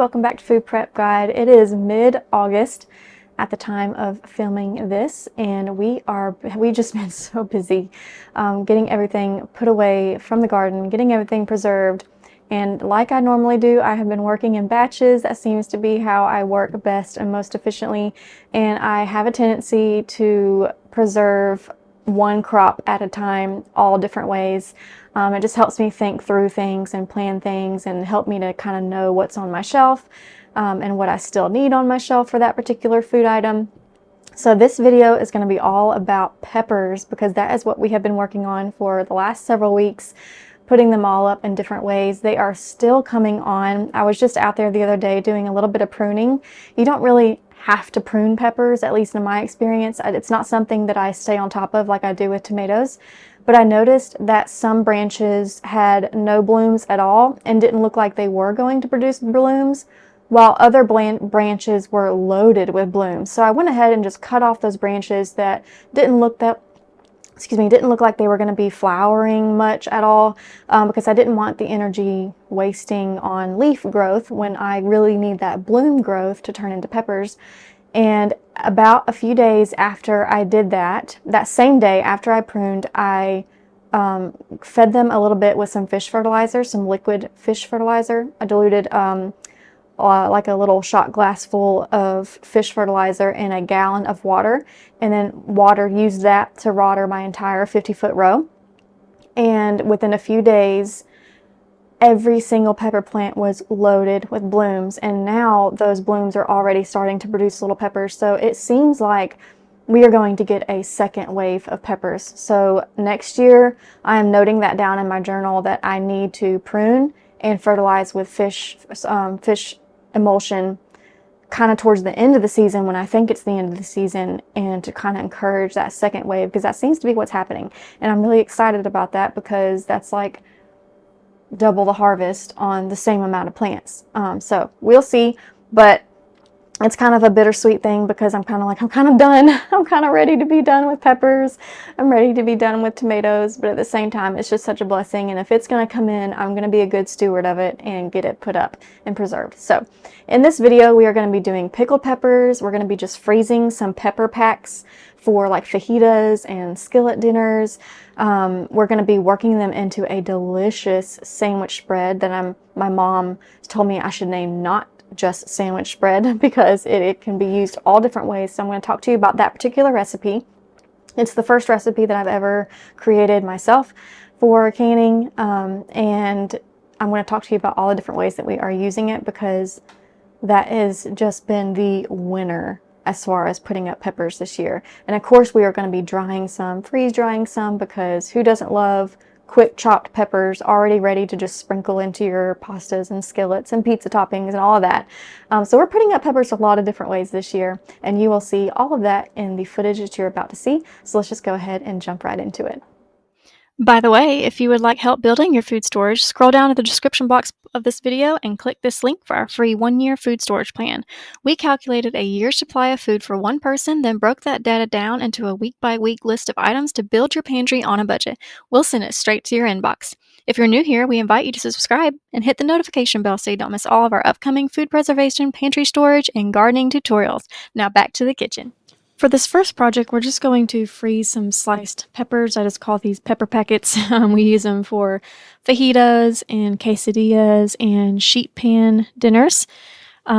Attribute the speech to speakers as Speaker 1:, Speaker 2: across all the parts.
Speaker 1: welcome back to Food Prep Guide. It is mid-August at the time of filming this, and we've just been so busy getting everything put away from the garden, getting everything preserved. And like I normally do, I have been working in batches. That seems to be how I work best and most efficiently. And I have a tendency to preserve one crop at a time, all different ways. It just helps me think through things and plan things and help me to kind of know what's on my shelf and what I still need on my shelf for that particular food item. So this video is going to be all about peppers because that is what we have been working on for the last several weeks, putting them all up in different ways. They are still coming on. I was just out there the other day doing a little bit of pruning. You don't really have to prune peppers, at least in my experience. It's not something that I stay on top of like I do with tomatoes, but I noticed that some branches had no blooms at all and didn't look like they were going to produce blooms, while other branches were loaded with blooms. So I went ahead and just cut off those branches that didn't look like they were going to be flowering much at all, because I didn't want the energy wasting on leaf growth when I really need that bloom growth to turn into peppers. And about a few days after I did that, that same day after I pruned, I fed them a little bit with some fish fertilizer, some liquid fish fertilizer. I diluted like a little shot glass full of fish fertilizer in a gallon of water, and then used that to water my entire 50-foot row. And within a few days, every single pepper plant was loaded with blooms, and now those blooms are already starting to produce little peppers. So it seems like we are going to get a second wave of peppers. So next year, I am noting that down in my journal that I need to prune and fertilize with fish emulsion kind of towards the end of the season, when I think it's the end of the season, and to kind of encourage that second wave, because that seems to be what's happening. And I'm really excited about that because that's like double the harvest on the same amount of plants. So we'll see, but it's kind of a bittersweet thing because I'm kind of done. I'm kind of ready to be done with peppers. I'm ready to be done with tomatoes, but at the same time, it's just such a blessing. And if it's going to come in, I'm going to be a good steward of it and get it put up and preserved. So in this video, we are going to be doing pickled peppers. We're going to be just freezing some pepper packs for like fajitas and skillet dinners. We're going to be working them into a delicious sandwich spread that my mom told me I should name not just sandwich spread because it can be used all different ways. So I'm going to talk to you about that particular recipe. It's the first recipe that I've ever created myself for canning, and I'm going to talk to you about all the different ways that we are using it, because that has just been the winner as far as putting up peppers this year. And of course, we are going to be freeze drying some, because who doesn't love quick chopped peppers already ready to just sprinkle into your pastas and skillets and pizza toppings and all of that. So we're putting up peppers a lot of different ways this year, and you will see all of that in the footage that you're about to see. So let's just go ahead and jump right into it. By the way, if you would like help building your food storage, scroll down to the description box of this video and click this link for our free 1-year food storage plan. We calculated a year's supply of food for one person, then broke that data down into a week-by-week list of items to build your pantry on a budget. We'll send it straight to your inbox. If you're new here, we invite you to subscribe and hit the notification bell so you don't miss all of our upcoming food preservation, pantry storage, and gardening tutorials. Now back to the kitchen. For this first project, we're just going to freeze some sliced peppers. I just call these pepper packets. We use them for fajitas and quesadillas and sheet pan dinners.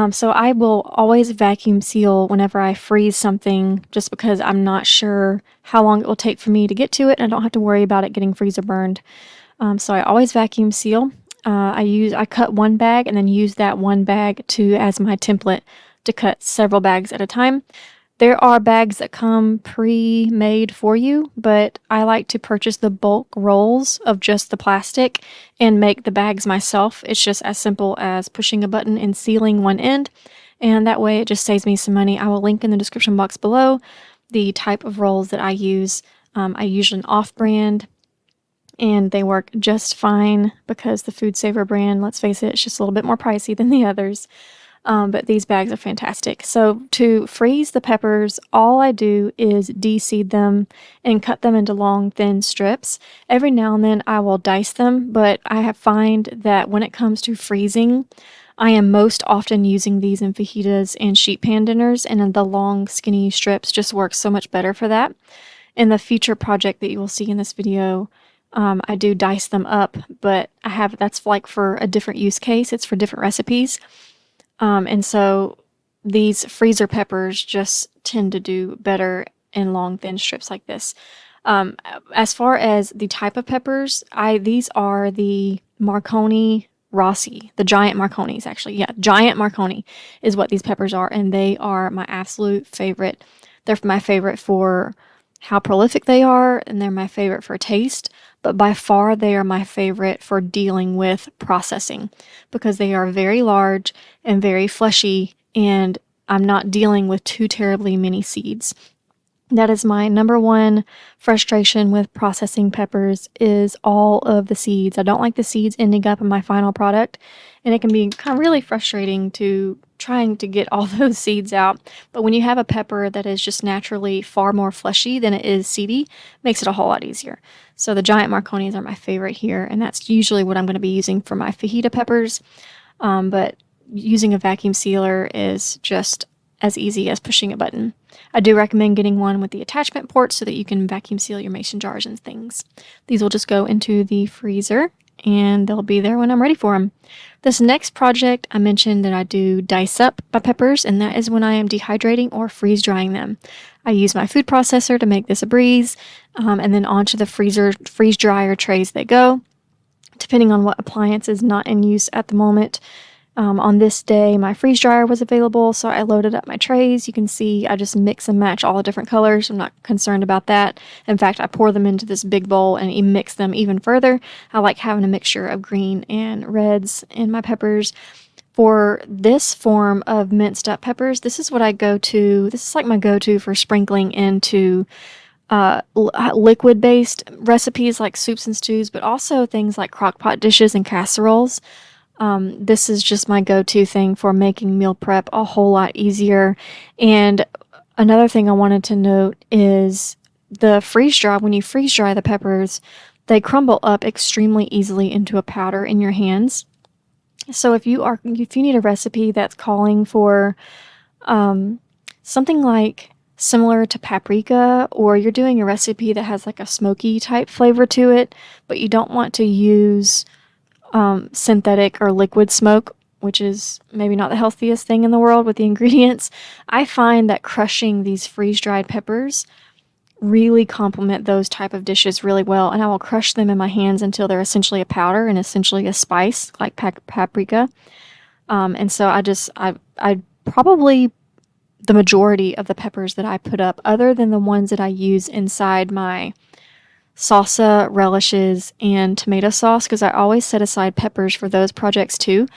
Speaker 1: So I will always vacuum seal whenever I freeze something, just because I'm not sure how long it will take for me to get to it, and I don't have to worry about it getting freezer burned. So I always vacuum seal. I cut one bag and then use that one bag as my template to cut several bags at a time. There are bags that come pre-made for you, but I like to purchase the bulk rolls of just the plastic and make the bags myself. It's just as simple as pushing a button and sealing one end, and that way it just saves me some money. I will link in the description box below the type of rolls that I use. I use an off-brand, and they work just fine because the Food Saver brand, let's face it, it's just a little bit more pricey than the others. But these bags are fantastic. So to freeze the peppers, all I do is de-seed them and cut them into long, thin strips. Every now and then I will dice them, but I find that when it comes to freezing, I am most often using these in fajitas and sheet pan dinners, and the long, skinny strips just work so much better for that. In the future project that you will see in this video, I do dice them up, but that's like for a different use case. It's for different recipes. And so these freezer peppers just tend to do better in long, thin strips like this. As far as the type of peppers, these are the Marconi Rossi, the giant Marconis, actually. Yeah, giant Marconi is what these peppers are, and they are my absolute favorite. They're my favorite for how prolific they are, and they're my favorite for taste, but by far they are my favorite for dealing with processing because they are very large and very fleshy, and I'm not dealing with too terribly many seeds. That is my number one frustration with processing peppers is all of the seeds. I don't like the seeds ending up in my final product, and it can be kind of really frustrating to trying to get all those seeds out. But when you have a pepper that is just naturally far more fleshy than it is seedy, makes it a whole lot easier. So the giant Marconis are my favorite here, and that's usually what I'm going to be using for my fajita peppers. But using a vacuum sealer is just as easy as pushing a button. I do recommend getting one with the attachment port so that you can vacuum seal your mason jars and things. These will just go into the freezer and they'll be there when I'm ready for them. This next project, I mentioned that I do dice up my peppers, and that is when I am dehydrating or freeze drying them. I use my food processor to make this a breeze, and then onto the freeze dryer trays they go, depending on what appliance is not in use at the moment. On this day, my freeze dryer was available, so I loaded up my trays. You can see I just mix and match all the different colors. I'm not concerned about that. In fact, I pour them into this big bowl and mix them even further. I like having a mixture of green and reds in my peppers. For this form of minced up peppers, this is what I go to. This is like my go-to for sprinkling into liquid-based recipes like soups and stews, but also things like crock pot dishes and casseroles. This is just my go-to thing for making meal prep a whole lot easier. And another thing I wanted to note is the freeze dry. When you freeze dry the peppers, they crumble up extremely easily into a powder in your hands. So if you need a recipe that's calling for something like similar to paprika, or you're doing a recipe that has like a smoky type flavor to it, but you don't want to use synthetic or liquid smoke, which is maybe not the healthiest thing in the world with the ingredients, I find that crushing these freeze-dried peppers really complement those type of dishes really well, and I will crush them in my hands until they're essentially a powder and essentially a spice like paprika. And so I probably the majority of the peppers that I put up, other than the ones that I use inside my salsa, relishes, and tomato sauce, because I always set aside peppers for those projects too.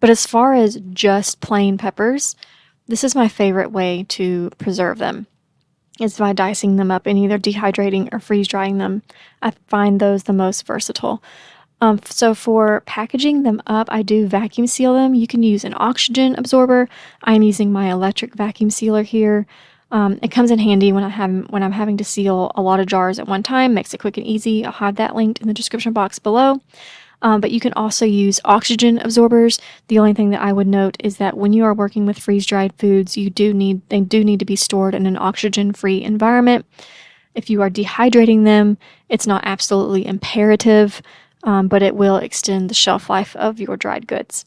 Speaker 1: But as far as just plain peppers, this is my favorite way to preserve them, is by dicing them up and either dehydrating or freeze drying them. I find those the most versatile. So for packaging them up, I do vacuum seal them. You can use an oxygen absorber. I'm using my electric vacuum sealer here. It comes in handy when I'm having to seal a lot of jars at one time. Makes it quick and easy. I'll have that linked in the description box below. But you can also use oxygen absorbers. The only thing that I would note is that when you are working with freeze-dried foods, they do need to be stored in an oxygen-free environment. If you are dehydrating them, it's not absolutely imperative, but it will extend the shelf life of your dried goods.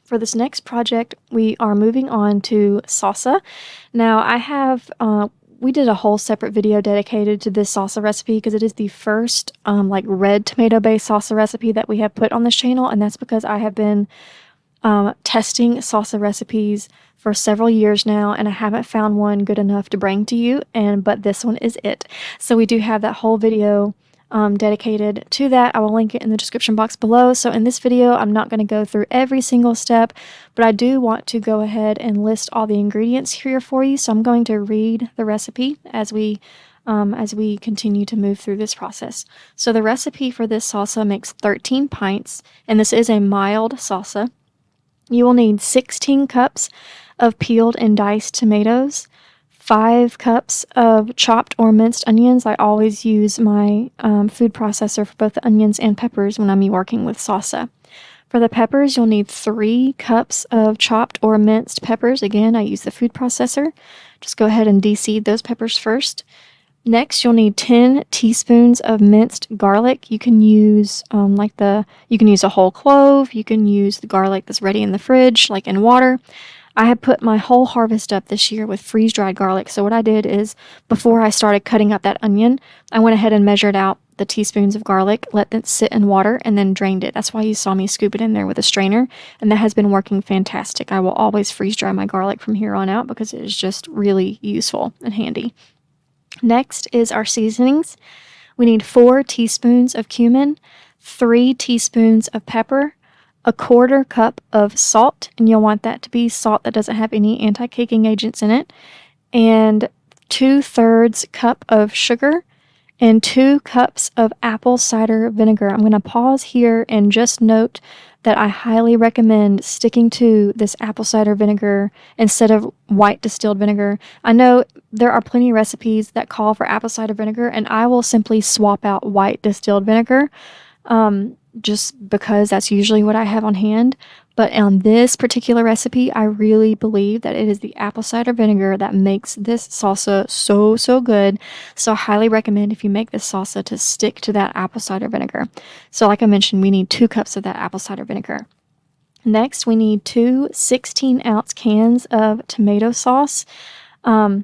Speaker 1: For this next project, we are moving on to salsa. Now, we did a whole separate video dedicated to this salsa recipe because it is the first like red tomato-based salsa recipe that we have put on this channel, and that's because I have been testing salsa recipes for several years now, and I haven't found one good enough to bring to you, but this one is it. So we do have that whole video dedicated to that. I will link it in the description box below. So in this video, I'm not going to go through every single step, but I do want to go ahead and list all the ingredients here for you. So I'm going to read the recipe as we continue to move through this process. So the recipe for this salsa makes 13 pints, and this is a mild salsa. You will need 16 cups of peeled and diced tomatoes, 5 cups of chopped or minced onions. I always use my food processor for both the onions and peppers when I'm working with salsa. For the peppers, you'll need 3 cups of chopped or minced peppers. Again, I use the food processor. Just go ahead and de-seed those peppers first. Next, you'll need 10 teaspoons of minced garlic. You can use you can use a whole clove. You can use the garlic that's ready in the fridge, like in water. I had put my whole harvest up this year with freeze-dried garlic. So what I did is, before I started cutting up that onion, I went ahead and measured out the teaspoons of garlic, let it sit in water, and then drained it. That's why you saw me scoop it in there with a strainer, and that has been working fantastic. I will always freeze-dry my garlic from here on out because it is just really useful and handy. Next is our seasonings. We need 4 teaspoons of cumin, 3 teaspoons of pepper, a 1/4 cup of salt, and you'll want that to be salt that doesn't have any anti-caking agents in it, and 2/3 cup of sugar, and 2 cups of apple cider vinegar. I'm going to pause here and just note that I highly recommend sticking to this apple cider vinegar instead of white distilled vinegar. I know there are plenty of recipes that call for apple cider vinegar, and I will simply swap out white distilled vinegar just because that's usually what I have on hand. But on this particular recipe, I really believe that it is the apple cider vinegar that makes this salsa so good. So I highly recommend, if you make this salsa, to stick to that apple cider vinegar. So like I mentioned, we need 2 cups of that apple cider vinegar. Next, we need 2 16-ounce cans of tomato sauce. For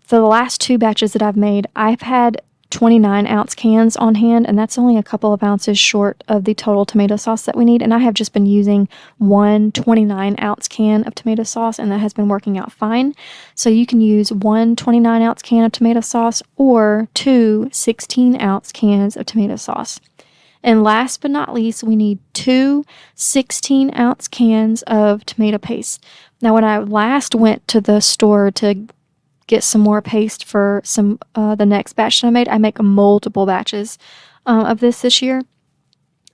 Speaker 1: the last 2 batches that I've made, I've had 29-ounce cans on hand, and that's only a couple of ounces short of the total tomato sauce that we need. And I have just been using one 29-ounce can of tomato sauce, and that has been working out fine. So you can use one 29-ounce can of tomato sauce or 2 16-ounce cans of tomato sauce. And last but not least, we need 2 16-ounce cans of tomato paste. Now, when I last went to the store to get some more paste for the next batch that I make multiple batches of this year.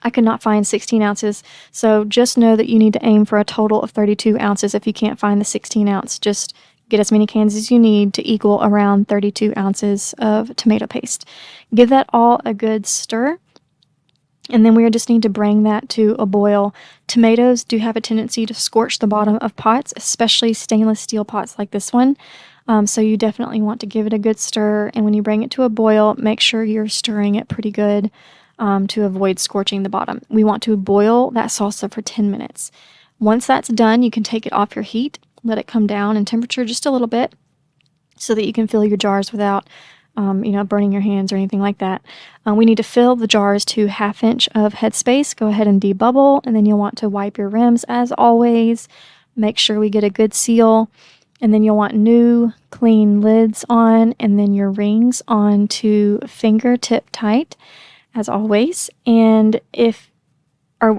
Speaker 1: I could not find 16 ounces, so just know that you need to aim for a total of 32 ounces if you can't find the 16 ounce. Just get as many cans as you need to equal around 32 ounces of tomato paste. Give that all a good stir, and then we just need to bring that to a boil. Tomatoes do have a tendency to scorch the bottom of pots, especially stainless steel pots like this one. So you definitely want to give it a good stir, and when you bring it to a boil, make sure you're stirring it pretty good to avoid scorching the bottom. We want to boil that salsa for 10 minutes. Once that's done, you can take it off your heat, let it come down in temperature just a little bit so that you can fill your jars without burning your hands or anything like that. We need to fill the jars to 1/2 inch of headspace. Go ahead and debubble, and then you'll want to wipe your rims as always. Make sure we get a good seal. And then you'll want new, clean lids on, and then your rings on to fingertip tight, as always. And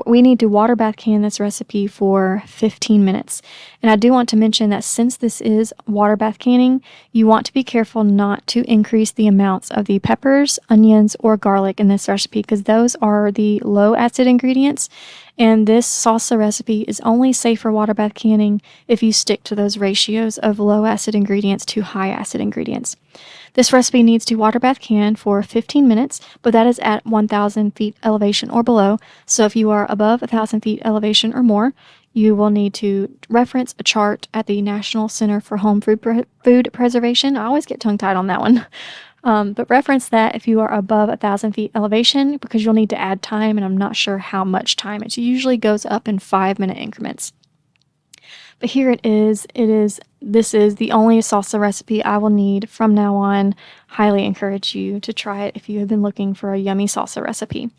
Speaker 1: we need to water bath can this recipe for 15 minutes. And I do want to mention that since this is water bath canning, you want to be careful not to increase the amounts of the peppers, onions, or garlic in this recipe, because those are the low acid ingredients. And this salsa recipe is only safe for water bath canning if you stick to those ratios of low acid ingredients to high acid ingredients. This recipe needs to water bath can for 15 minutes, but that is at 1,000 feet elevation or below. So if you are above 1,000 feet elevation or more, you will need to reference a chart at the National Center for Home Food Preservation. I always get tongue-tied on that one. But reference that if you are above 1,000 feet elevation, because you'll need to add time, and I'm not sure how much time. It usually goes up in 5-minute increments. But here it is. This is the only salsa recipe I will need from now on. Highly encourage you to try it if you have been looking for a yummy salsa recipe.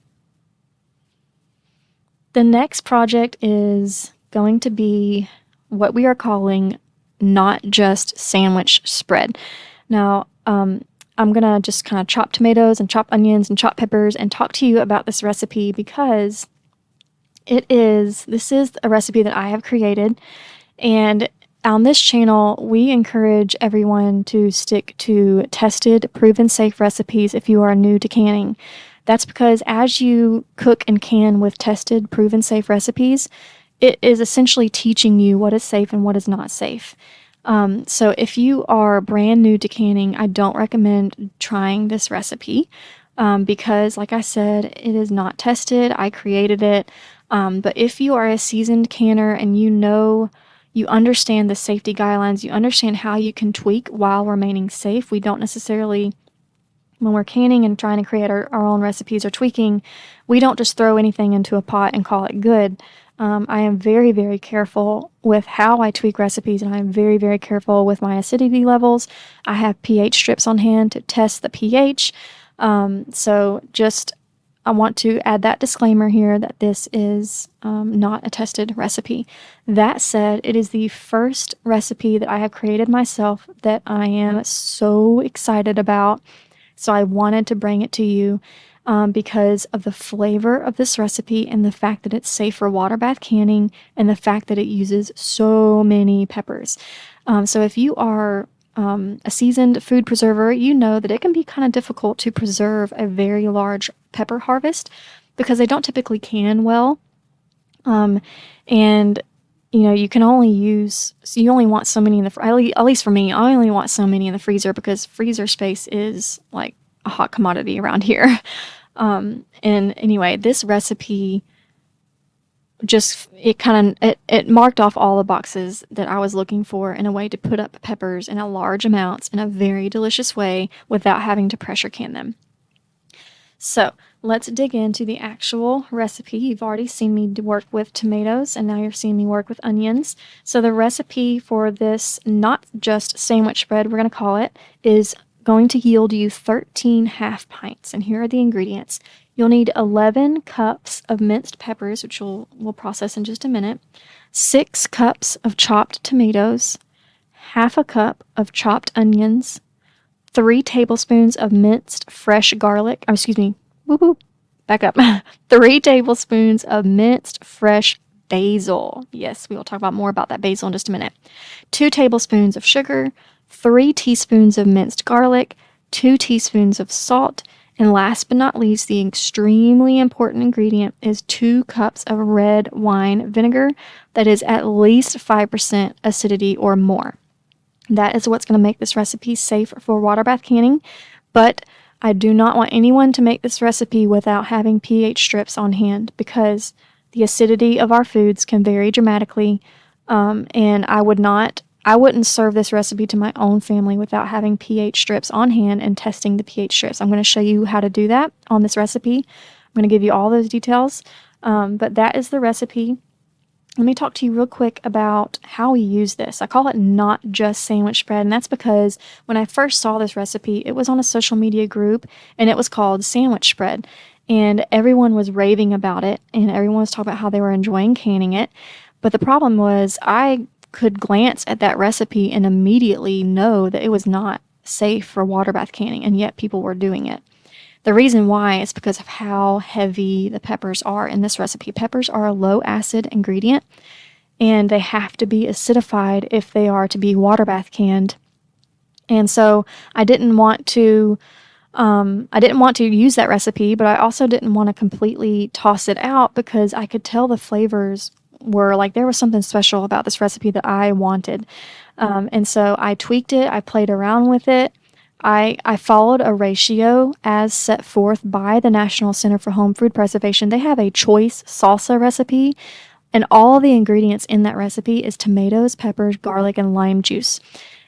Speaker 1: The next project is going to be what we are calling not just sandwich spread. Now, I'm going to just kind of chop tomatoes and chop onions and chop peppers and talk to you about this recipe because this is a recipe that I have created. And on this channel, we encourage everyone to stick to tested, proven safe recipes if you are new to canning. That's because as you cook and can with tested, proven safe recipes, it is essentially teaching you what is safe and what is not safe. So if you are brand new to canning, I don't recommend trying this recipe because, like I said, it is not tested. I created it. But if you are a seasoned canner and you understand the safety guidelines, you understand how you can tweak while remaining safe. We don't necessarily, when we're canning and trying to create our own recipes or tweaking, we don't just throw anything into a pot and call it good. I am very, very careful with how I tweak recipes, and I am very, very careful with my acidity levels. I have pH strips on hand to test the pH. I want to add that disclaimer here that this is not a tested recipe. That said, it is the first recipe that I have created myself that I am so excited about. So I wanted to bring it to you because of the flavor of this recipe and the fact that it's safe for water bath canning and the fact that it uses so many peppers. So if you are a seasoned food preserver, you know that it can be kind of difficult to preserve a very large pepper harvest because they don't typically can well. And you can only use, so you only want so many in the, at least for me, I only want so many in the freezer because freezer space is like a hot commodity around here. And anyway, this recipe it marked off all the boxes that I was looking for in a way to put up peppers in a large amounts in a very delicious way without having to pressure can them. So let's dig into the actual recipe. You've already seen me work with tomatoes, and now you're seeing me work with onions. So the recipe for this, not just sandwich spread, we're going to call it, is going to yield you 13 half pints. And here are the ingredients. You'll need 11 cups of minced peppers, which we'll process in just a minute, 6 cups of chopped tomatoes, half a cup of chopped onions, 3 tablespoons of minced fresh garlic. Back up. 3 tablespoons of minced fresh basil. Yes, we will talk about more about that basil in just a minute. 2 tablespoons of sugar, 3 teaspoons of minced garlic, 2 teaspoons of salt, and last but not least, the extremely important ingredient is 2 cups of red wine vinegar that is at least 5% acidity or more. That is what's going to make this recipe safe for water bath canning, but I do not want anyone to make this recipe without having pH strips on hand because the acidity of our foods can vary dramatically, and I wouldn't serve this recipe to my own family without having pH strips on hand and testing the pH strips. I'm going to show you how to do that on this recipe. I'm going to give you all those details, but that is the recipe. Let me talk to you real quick about how we use this. I call it not just sandwich spread, and that's because when I first saw this recipe, it was on a social media group, and it was called sandwich spread, and everyone was raving about it, and everyone was talking about how they were enjoying canning it. But the problem was I could glance at that recipe and immediately know that it was not safe for water bath canning, and yet people were doing it. The reason why is because of how heavy the peppers are in this recipe. Peppers are a low acid ingredient, and they have to be acidified if they are to be water bath canned. And so I didn't want to use that recipe, but I also didn't want to completely toss it out because I could tell the flavors were like there was something special about this recipe that I wanted. And so I tweaked it. I played around with it. I followed a ratio as set forth by the National Center for Home Food Preservation. They have a choice salsa recipe, and all the ingredients in that recipe is tomatoes, peppers, garlic, and lime juice.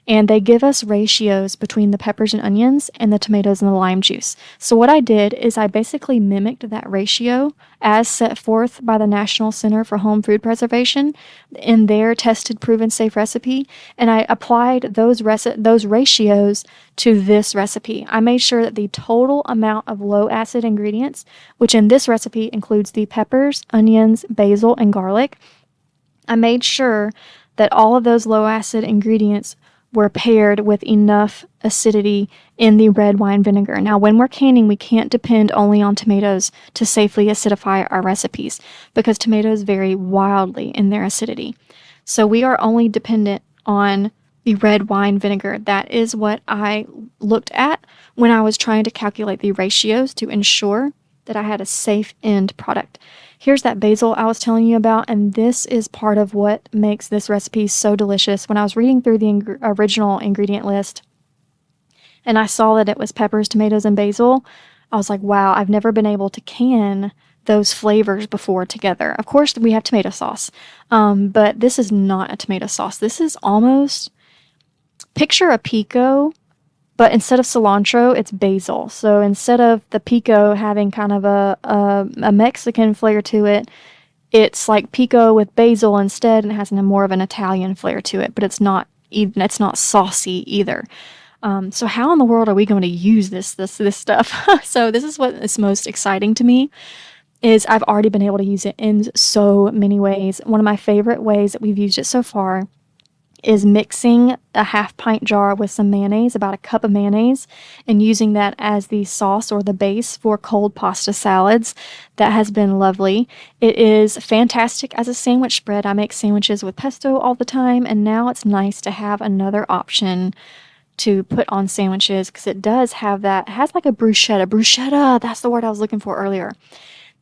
Speaker 1: And they give us ratios between the peppers and onions and the tomatoes and the lime juice. So what I did is I basically mimicked that ratio as set forth by the National Center for Home Food Preservation in their tested, proven, safe recipe, and I applied those ratios to this recipe. I made sure that the total amount of low acid ingredients, which in this recipe includes the peppers, onions, basil, and garlic, I made sure that all of those low acid ingredients were paired with enough acidity in the red wine vinegar. Now, when we're canning, we can't depend only on tomatoes to safely acidify our recipes because tomatoes vary wildly in their acidity. So we are only dependent on the red wine vinegar. That is what I looked at when I was trying to calculate the ratios to ensure that I had a safe end product. Here's that basil I was telling you about, and this is part of what makes this recipe so delicious. When I was reading through the original ingredient list and I saw that it was peppers, tomatoes, and basil, I was like, wow, I've never been able to can those flavors before together. Of course, we have tomato sauce, but this is not a tomato sauce. This is almost, picture a pico, but instead of cilantro, it's basil. So instead of the pico having kind of a Mexican flair to it, it's like pico with basil instead, and it has more of an Italian flair to it. But it's not even, it's not saucy either. So how in the world are we going to use this stuff? So this is what is most exciting to me, is I've already been able to use it in so many ways. One of my favorite ways that we've used it so far is mixing a half-pint jar with some mayonnaise, about a cup of mayonnaise, and using that as the sauce or the base for cold pasta salads. That has been lovely. It is fantastic as a sandwich spread. I make sandwiches with pesto all the time, and now it's nice to have another option to put on sandwiches, because it does have that, it has like a bruschetta. Bruschetta, that's the word I was looking for earlier.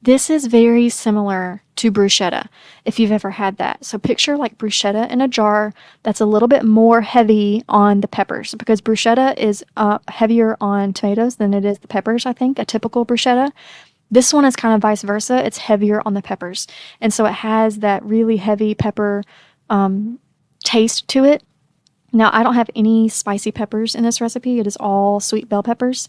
Speaker 1: This is very similar to bruschetta, if you've ever had that. So picture like bruschetta in a jar that's a little bit more heavy on the peppers, because bruschetta is heavier on tomatoes than it is the peppers, I think, a typical bruschetta. This one is kind of vice versa. It's heavier on the peppers. And so it has that really heavy pepper taste to it. Now, I don't have any spicy peppers in this recipe. It is all sweet bell peppers.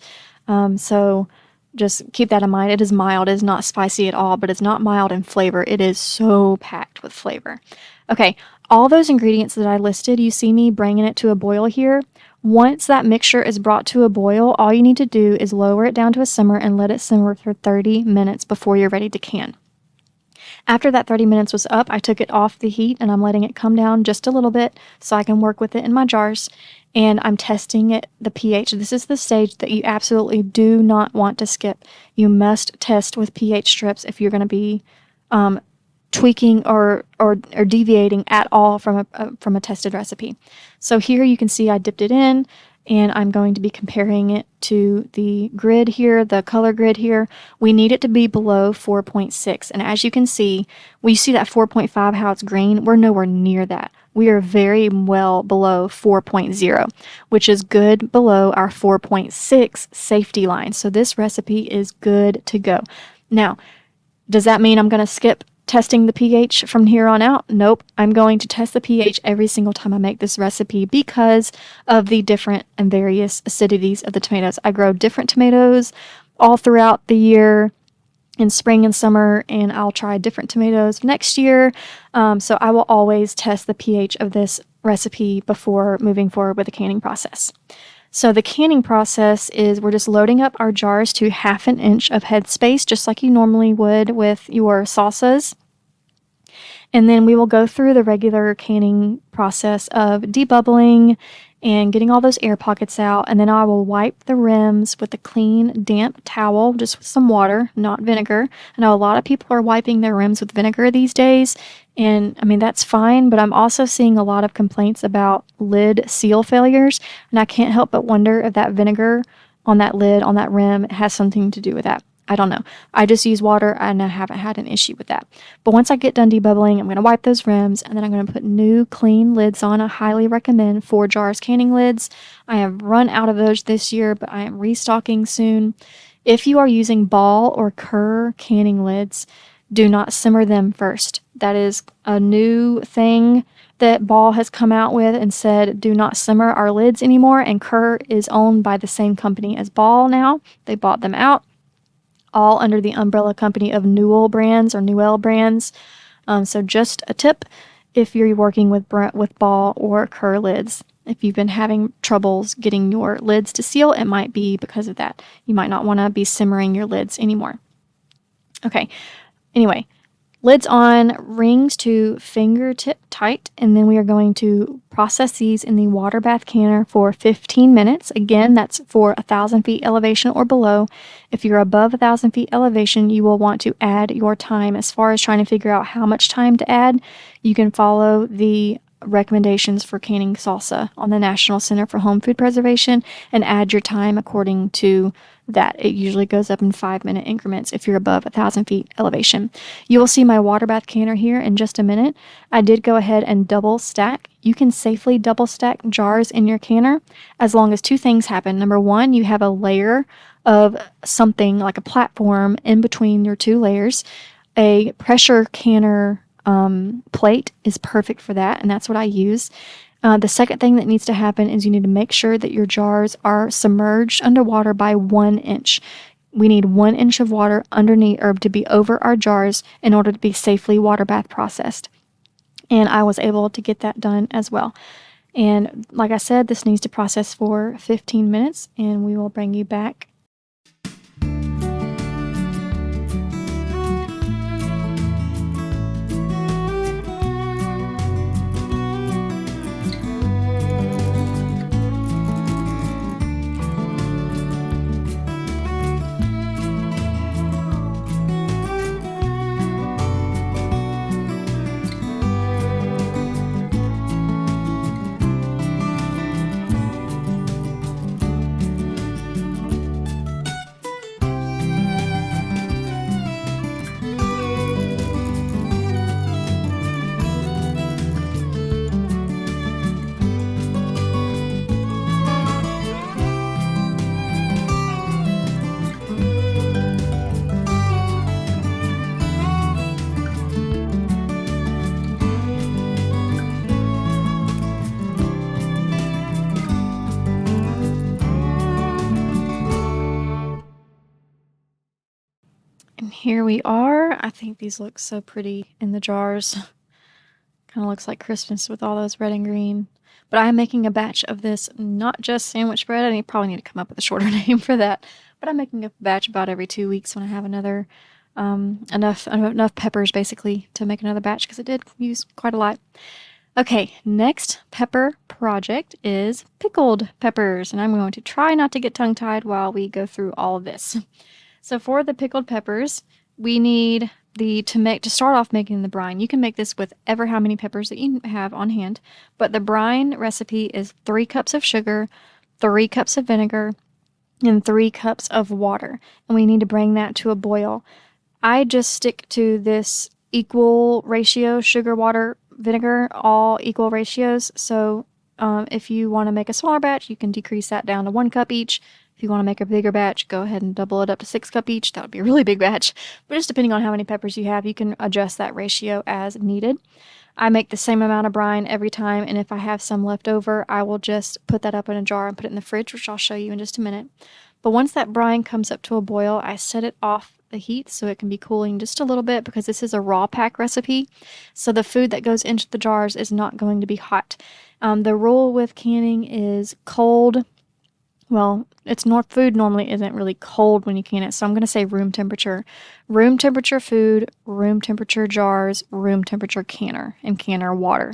Speaker 1: So just keep that in mind. It is mild. It is not spicy at all, but it's not mild in flavor. It is so packed with flavor. Okay, all those ingredients that I listed, you see me bringing it to a boil here. Once that mixture is brought to a boil, all you need to do is lower it down to a simmer and let it simmer for 30 minutes before you're ready to can. After that 30 minutes was up, I took it off the heat and I'm letting it come down just a little bit so I can work with it in my jars. And I'm testing it, the pH. This is the stage that you absolutely do not want to skip. You must test with pH strips if you're going to be tweaking or deviating at all from a tested recipe. So here you can see I dipped it in, and I'm going to be comparing it to the grid here, the color grid here. We need it to be below 4.6. And as you can see, we see that 4.5, how it's green. We're nowhere near that. We are very well below 4.0, which is good below our 4.6 safety line. So this recipe is good to go. Now, does that mean I'm going to skip testing the pH from here on out? Nope. I'm going to test the pH every single time I make this recipe because of the different and various acidities of the tomatoes. I grow different tomatoes all throughout the year in spring and summer, and I'll try different tomatoes next year. So I will always test the pH of this recipe before moving forward with the canning process. So the canning process is we're just loading up our jars to 1/2 inch of headspace, just like you normally would with your salsas. And then we will go through the regular canning process of debubbling and getting all those air pockets out. And then I will wipe the rims with a clean, damp towel, just with some water, not vinegar. I know a lot of people are wiping their rims with vinegar these days. And I mean, that's fine, but I'm also seeing a lot of complaints about lid seal failures. And I can't help but wonder if that vinegar on that lid, on that rim, has something to do with that. I don't know. I just use water and I haven't had an issue with that. But once I get done debubbling, I'm going to wipe those rims and then I'm going to put new clean lids on. I highly recommend 4 jars canning lids. I have run out of those this year, but I am restocking soon. If you are using ball or Kerr canning lids, do not simmer them first. That is a new thing that Ball has come out with and said, do not simmer our lids anymore. And Kerr is owned by the same company as Ball now. They bought them out, all under the umbrella company of Newell brands or Newell brands. So just a tip if you're working with Ball or Kerr lids. If you've been having troubles getting your lids to seal, it might be because of that. You might not want to be simmering your lids anymore. Okay, anyway, lids on, rings to fingertip tight, and then we are going to process these in the water bath canner for 15 minutes. Again, that's for 1,000 feet elevation or below. If you're above 1,000 feet elevation, you will want to add your time. As far as trying to figure out how much time to add, you can follow the recommendations for canning salsa on the National Center for Home Food Preservation and add your time according to that. It usually goes up in 5-minute increments if you're above 1,000 feet elevation. You will see my water bath canner here in just a minute. I did go ahead and double stack. You can safely double stack jars in your canner as long as two things happen. Number one, you have a layer of something like a platform in between your two layers. A pressure canner plate is perfect for that, and that's what I use. The second thing that needs to happen is you need to make sure that your jars are submerged underwater by 1 inch. We need 1 inch of water underneath or to be over our jars in order to be safely water bath processed. And I was able to get that done as well. And like I said, this needs to process for 15 minutes, and we will bring you back. And here we are. I think these look so pretty in the jars. Kind of looks like Christmas with all those red and green. But I'm making a batch of this, not just sandwich bread. I probably need to come up with a shorter name for that. But I'm making a batch about every 2 weeks when I have another enough peppers basically to make another batch because it did use quite a lot. Okay, next pepper project is pickled peppers, and I'm going to try not to get tongue-tied while we go through all of this. So for the pickled peppers, we need to start off making the brine. You can make this with ever how many peppers that you have on hand, but the brine recipe is 3 cups of sugar, 3 cups of vinegar, and 3 cups of water. And we need to bring that to a boil. I just stick to this equal ratio, sugar, water, vinegar, all equal ratios. So if you want to make a smaller batch, you can decrease that down to 1 cup each. If you want to make a bigger batch, go ahead and double it up to 6 cup each. That would be a really big batch. But just depending on how many peppers you have, you can adjust that ratio as needed. I make the same amount of brine every time, and if I have some left over, I will just put that up in a jar and put it in the fridge, which I'll show you in just a minute. But once that brine comes up to a boil, I set it off the heat so it can be cooling just a little bit because this is a raw pack recipe. So the food that goes into the jars is not going to be hot. The rule with canning is cold. Well, food normally isn't really cold when you can it, so I'm going to say room temperature. Room temperature food, room temperature jars, room temperature canner, and canner water.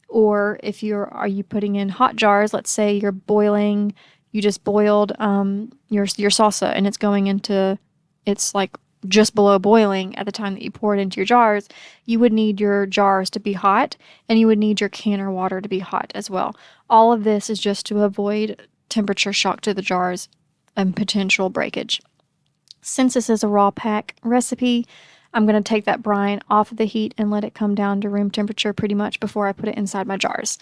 Speaker 1: Or if are you putting in hot jars, let's say you just boiled your salsa and it's like just below boiling at the time that you pour it into your jars, you would need your jars to be hot and you would need your canner water to be hot as well. All of this is just to avoid temperature shock to the jars and potential breakage. Since this is a raw pack recipe, I'm going to take that brine off of the heat and let it come down to room temperature pretty much before I put it inside my jars.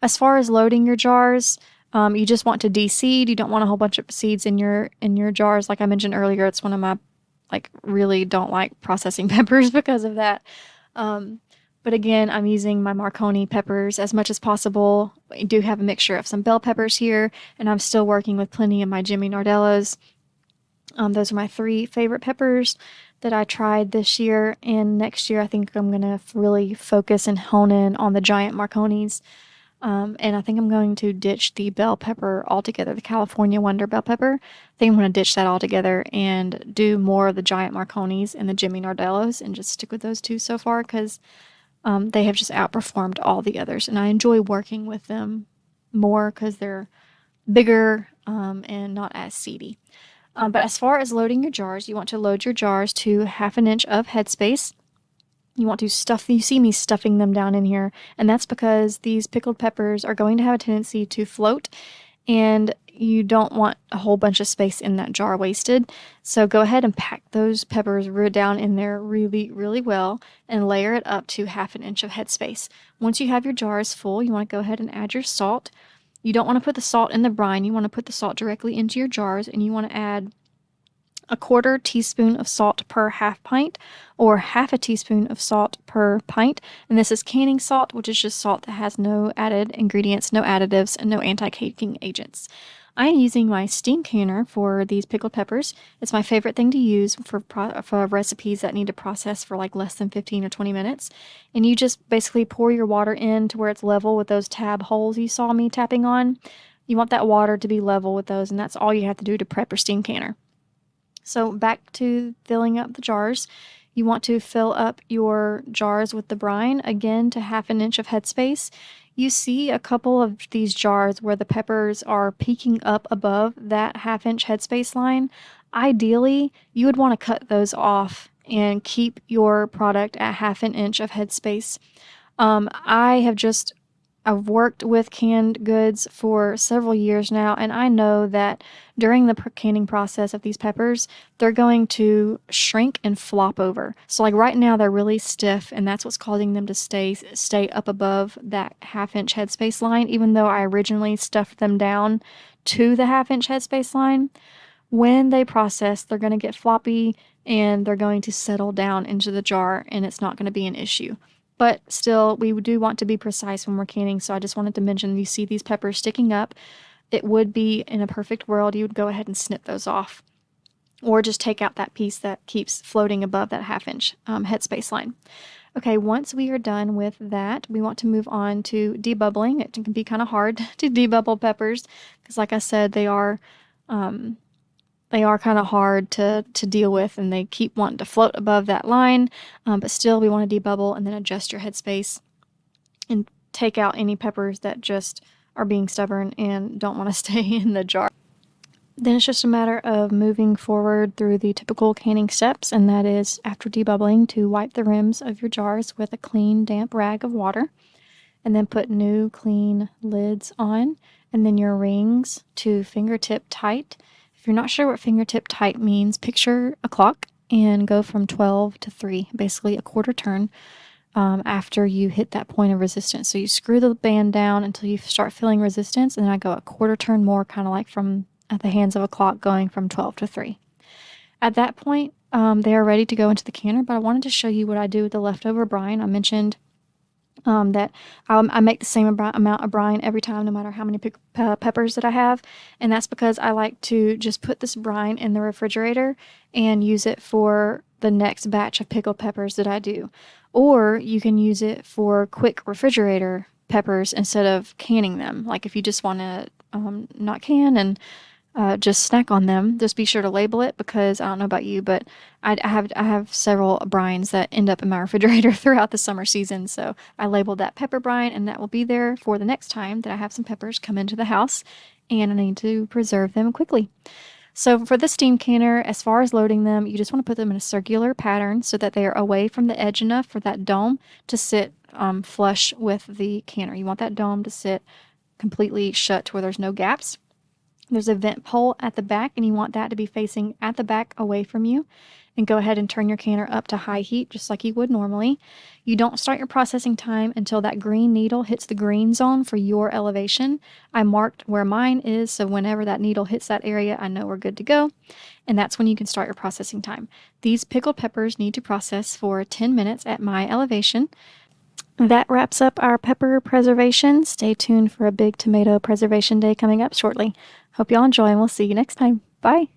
Speaker 1: As far as loading your jars, you just want to de-seed. You don't want a whole bunch of seeds in your jars. Like I mentioned earlier, it's one of my really don't like processing peppers because of that. But again, I'm using my Marconi peppers as much as possible. I do have a mixture of some bell peppers here, and I'm still working with plenty of my Jimmy Nardellos. Those are my 3 favorite peppers that I tried this year, and next year I think I'm going to really focus and hone in on the giant Marconis. And I think I'm going to ditch the bell pepper altogether, the California Wonder bell pepper. I think I'm going to ditch that altogether and do more of the giant Marconis and the Jimmy Nardellos and just stick with those 2 so far because they have just outperformed all the others. And I enjoy working with them more because they're bigger and not as seedy. But as far as loading your jars, you want to load your jars to 1/2 inch of headspace. You want to stuff, you see me stuffing them down in here, and that's because these pickled peppers are going to have a tendency to float, and you don't want a whole bunch of space in that jar wasted. So go ahead and pack those peppers down in there really, really well and layer it up to 1/2 inch of headspace. Once you have your jars full, you want to go ahead and add your salt. You don't want to put the salt in the brine, you want to put the salt directly into your jars, and you want to add 1/4 teaspoon of salt per 1/2 pint, or 1/2 teaspoon of salt per pint. And this is canning salt, which is just salt that has no added ingredients, no additives, and no anti-caking agents. I'm using my steam canner for these pickled peppers. It's my favorite thing to use for recipes that need to process for like less than 15 or 20 minutes. And you just basically pour your water in to where it's level with those tab holes you saw me tapping on. You want that water to be level with those, and that's all you have to do to prep your steam canner. So back to filling up the jars. You want to fill up your jars with the brine, again to 1/2 inch of headspace. You see a couple of these jars where the peppers are peeking up above that 1/2 inch headspace line. Ideally, you would want to cut those off and keep your product at 1/2 inch of headspace. I've worked with canned goods for several years now, and I know that during the canning process of these peppers, they're going to shrink and flop over. So like right now, they're really stiff, and that's what's causing them to stay up above that 1/2 inch headspace line, even though I originally stuffed them down to the 1/2 inch headspace line. When they process, they're going to get floppy, and they're going to settle down into the jar, and it's not going to be an issue. But still, we do want to be precise when we're canning, so I just wanted to mention, you see these peppers sticking up. It would be, in a perfect world, you would go ahead and snip those off, or just take out that piece that keeps floating above that 1/2 inch headspace line. Okay, once we are done with that, we want to move on to debubbling. It can be kind of hard to debubble peppers, because like I said, they are kind of hard to deal with, and they keep wanting to float above that line, but still we want to debubble and then adjust your headspace and take out any peppers that just are being stubborn and don't want to stay in the jar. Then it's just a matter of moving forward through the typical canning steps, and that is, after debubbling, to wipe the rims of your jars with a clean, damp rag of water, and then put new, clean lids on, and then your rings to fingertip tight. If you're not sure what fingertip tight means, picture a clock and go from 12 to 3, basically a quarter turn, after you hit that point of resistance. So you screw the band down until you start feeling resistance, and then I go a quarter turn more, kind of like from at the hands of a clock, going from 12 to 3. At that point, they are ready to go into the canner, but I wanted to show you what I do with the leftover brine. I mentioned that I make the same amount of brine every time, no matter how many peppers that I have, and that's because I like to just put this brine in the refrigerator and use it for the next batch of pickled peppers that I do. Or you can use it for quick refrigerator peppers instead of canning them. Like if you just want to not can and just snack on them, just be sure to label it, because I don't know about you, but I have several brines that end up in my refrigerator throughout the summer season. So I labeled that pepper brine, and that will be there for the next time that I have some peppers come into the house and I need to preserve them quickly. So for the steam canner, as far as loading them, you just want to put them in a circular pattern so that they are away from the edge enough for that dome to sit flush with the canner. You want that dome to sit completely shut to where there's no gaps. There's a vent pole at the back, and you want that to be facing at the back away from you. And go ahead and turn your canner up to high heat, just like you would normally. You don't start your processing time until that green needle hits the green zone for your elevation. I marked where mine is, so whenever that needle hits that area, I know we're good to go. And that's when you can start your processing time. These pickled peppers need to process for 10 minutes at my elevation. That wraps up our pepper preservation. Stay tuned for a big tomato preservation day coming up shortly. Hope y'all enjoy, and we'll see you next time. Bye!